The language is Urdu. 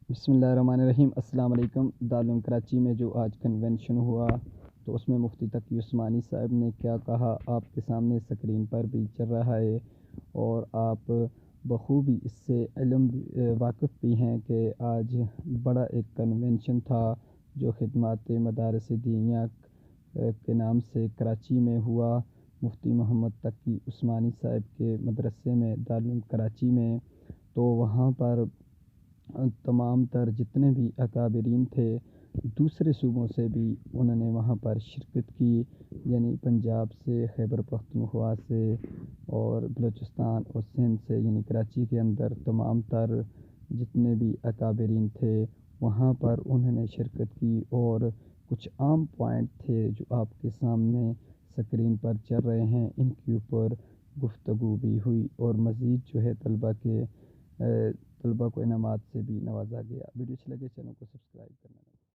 بسم اللہ الرحمن الرحیم۔ السلام علیکم۔ دارالعلوم کراچی میں جو آج کنونشن ہوا تو اس میں مفتی تقی عثمانی صاحب نے کیا کہا آپ کے سامنے سکرین پر بھی چل رہا ہے، اور آپ بخوبی اس سے علم واقف بھی ہیں کہ آج بڑا ایک کنونشن تھا جو خدمات مدارس دینیہ کے نام سے کراچی میں ہوا، مفتی محمد تقی عثمانی صاحب کے مدرسے میں دارالعلوم کراچی میں۔ تو وہاں پر تمام تر جتنے بھی اکابرین تھے دوسرے صوبوں سے بھی انہوں نے وہاں پر شرکت کی، یعنی پنجاب سے، خیبر پختونخوا سے اور بلوچستان اور سندھ سے، یعنی کراچی کے اندر تمام تر جتنے بھی اکابرین تھے وہاں پر انہوں نے شرکت کی، اور کچھ عام پوائنٹ تھے جو آپ کے سامنے سکرین پر چل رہے ہیں، ان کے اوپر گفتگو بھی ہوئی، اور مزید جو ہے طلبہ کو انعامات سے بھی نوازا گیا۔ ویڈیو اچھی لگے چینل کو سبسکرائب کرنا۔